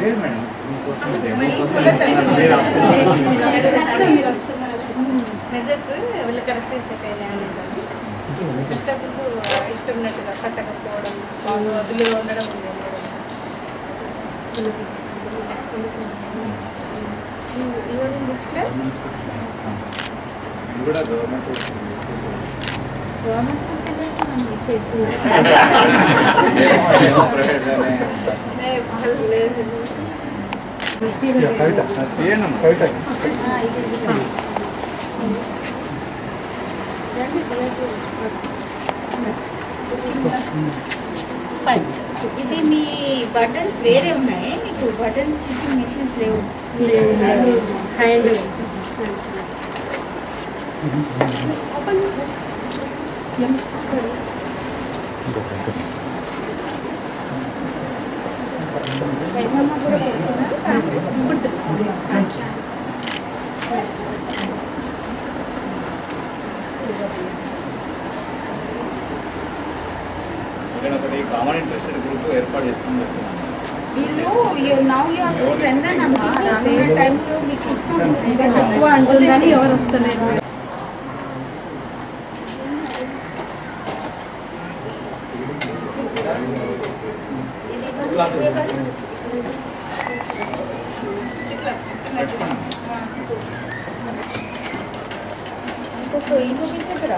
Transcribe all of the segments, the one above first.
లేదు madam measures వీళ్ళు correct ఇష్టం ఉన్నట్టుగా కట్టకపోవడం వదిలిగా ఉండడం కూడా గవర్నమెంట్ స్కూల్ పిల్లలకి మనం ఇచ్చేది ఇది మీ బటన్స్ వేరే ఉన్నాయి మీకు బటన్స్ స్టిచింగ్ మెషిన్స్ లేవు హ్యాండ్ పైజామా కూడా ఒకటి కామన్ ఇంట్రెస్టెడ్ గ్రూప్ ఏర్పాటు చేస్తాం వీళ్ళు now you have to strengthen అమ్మా రానున్న టైంలో మీకు ఇస్తాం తక్కువ అంటుందని ఎవరు వస్తలేరు ఇంకో పీస్ ఎక్కడ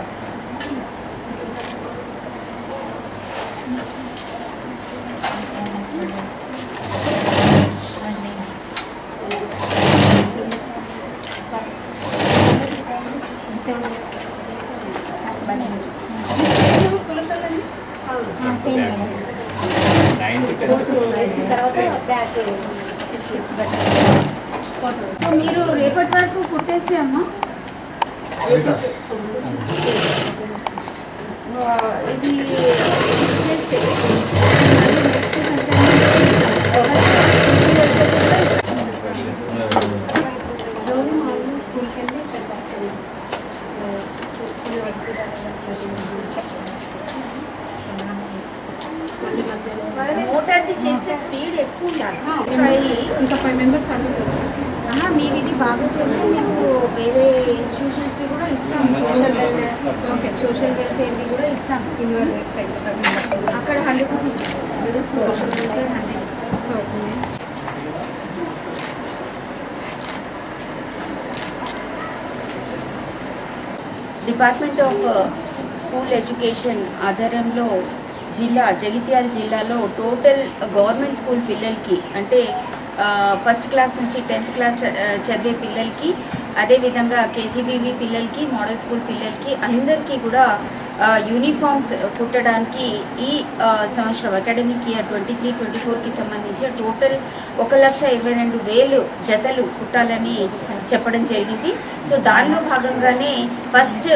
సో మీరు రేపటి వరకు కుట్టేస్తే అమ్మా ఇది చేస్తే స్కూల్కి వెళ్ళి ఇక్కడికి వస్తుంది మోటార్ది చేస్తే స్పీడ్ ఎక్కువ ఉండాలి ఇంకా 5 మెంబర్స్ అడుగుతారు మీరు ఇది బాగా చేస్తే మీకు వేరే ఇన్స్టిట్యూషన్స్కి కూడా ఇస్తాం సోషల్ వెల్ఫేర్కి కూడా ఇస్తాం అక్కడ 100 రూపీస్ సోషల్ వెల్ఫేర్ 100 ఇస్తాం డిపార్ట్మెంట్ ఆఫ్ స్కూల్ ఎడ్యుకేషన్ ఆధ్వర్యంలో జగిత్యాల జిల్లాలో టోటల్ గవర్నమెంట్ స్కూల్ పిల్లలకి అంటే ఫస్ట్ క్లాస్ నుంచి 10th క్లాస్ చదివే పిల్లలకి అదేవిధంగా కేజీబీవీ పిల్లలకి మోడల్ స్కూల్ పిల్లలకి అందరికీ కూడా యూనిఫామ్స్ కుట్టడానికి ఈ సంవత్సరం అకాడమిక్ ఇయర్ 23-24కి సంబంధించి టోటల్ 1,22,000 జతలు కుట్టాలని చెప్పడం జరిగింది. సో దానిలో భాగంగానే ఫస్ట్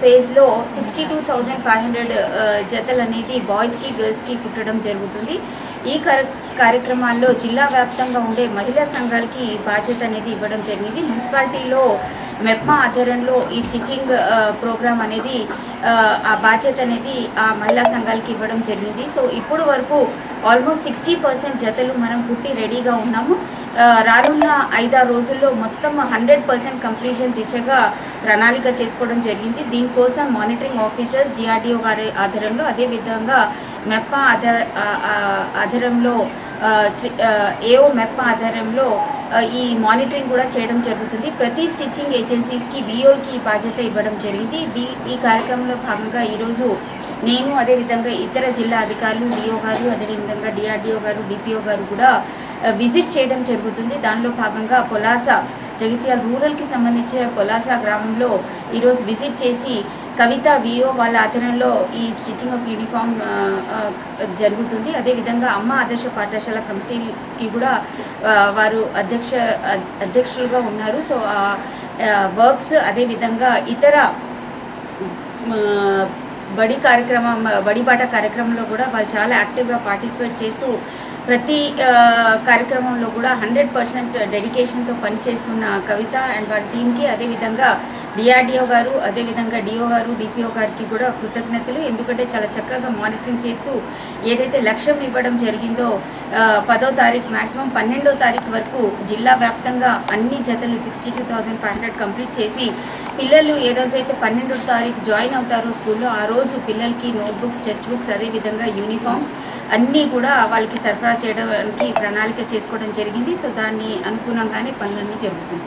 ఫేజ్లో 62,500 జతలు అనేది బాయ్స్కి గర్ల్స్కి కుట్టడం జరుగుతుంది. ఈ కార్యక్రమాల్లో జిల్లా వ్యాప్తంగా ఉండే మహిళా సంఘాలకి బాధ్యత అనేది ఇవ్వడం జరిగింది. మున్సిపాలిటీలో మెప్మా ఆధ్వర్యంలో ఈ స్టిచ్చింగ్ ప్రోగ్రామ్ అనేది ఆ బాధ్యత అనేది ఆ మహిళా సంఘాలకి ఇవ్వడం జరిగింది. సో ఇప్పుడు వరకు ఆల్మోస్ట్ 60% జతలు మనం కుట్టి రెడీగా ఉన్నాము. రానున్న 5-6 రోజుల్లో మొత్తం 100% కంప్లీషన్ దిశగా ప్రణాళిక చేసుకోవడం జరిగింది. దీనికోసం మానిటరింగ్ ఆఫీసర్స్ డిఆర్డిఓ గారి ఆధ్వర్యంలో అదేవిధంగా మెప్పా ఆధ్వర్యంలో ఏఓ మెప్పా ఆధ్వర్యంలో ఈ మానిటరింగ్ కూడా చేయడం జరుగుతుంది. ప్రతి స్టిచ్చింగ్ ఏజెన్సీస్కి విఓల్కి బాధ్యత ఇవ్వడం జరిగింది. ఈ కార్యక్రమంలో భాగంగా ఈరోజు నేను అదేవిధంగా ఇతర జిల్లా అధికారులు డిఓ గారు అదేవిధంగా డిఆర్డిఓ గారు డిపిఓ గారు కూడా విజిట్ చేయడం జరుగుతుంది. దానిలో భాగంగా పొలాస జగిత్యాల రూరల్కి సంబంధించిన పొలాస గ్రామంలో ఈరోజు విజిట్ చేసి కవిత విఓ వాళ్ళ ఆధ్వర్యంలో ఈ స్టిచ్చింగ్ ఆఫ్ యూనిఫామ్ జరుగుతుంది. అదేవిధంగా అమ్మ ఆదర్శ పాఠశాల కమిటీకి కూడా వారు అధ్యక్షులుగా ఉన్నారు. సో వర్క్స్ అదేవిధంగా ఇతర బడిబాట కార్యక్రమంలో కూడా వాళ్ళు చాలా యాక్టివ్గా పార్టిసిపేట్ చేస్తూ ప్రతి కార్యక్రమంలో కూడా 100% డెడికేషన్తో పనిచేస్తున్న కవిత అండ్ వారి టీంకి అదేవిధంగా డిఆర్డిఓ గారు, అదేవిధంగా డిఓ గారు, డిపిఓ గారికి కూడా కృతజ్ఞతలు. ఎందుకంటే చాలా చక్కగా మానిటరింగ్ చేస్తూ ఏదైతే లక్ష్యం ఇవ్వడం జరిగిందో 10వ తారీఖు మ్యాక్సిమం 12వ తారీఖు వరకు జిల్లా వ్యాప్తంగా అన్ని జతలు 62,500 కంప్లీట్ చేసి పిల్లలు ఏ రోజైతే 12వ తారీఖు జాయిన్ అవుతారో స్కూల్లో ఆ రోజు పిల్లలకి నోట్బుక్స్, టెక్స్ట్ బుక్స్, అదేవిధంగా యూనిఫామ్స్ అన్నీ కూడా వాళ్ళకి సరఫరా చేయడానికి ప్రణాళిక చేసుకోవడం జరిగింది. సో దాన్ని అనుగుణంగానే పనులన్నీ జరుగుతుంది.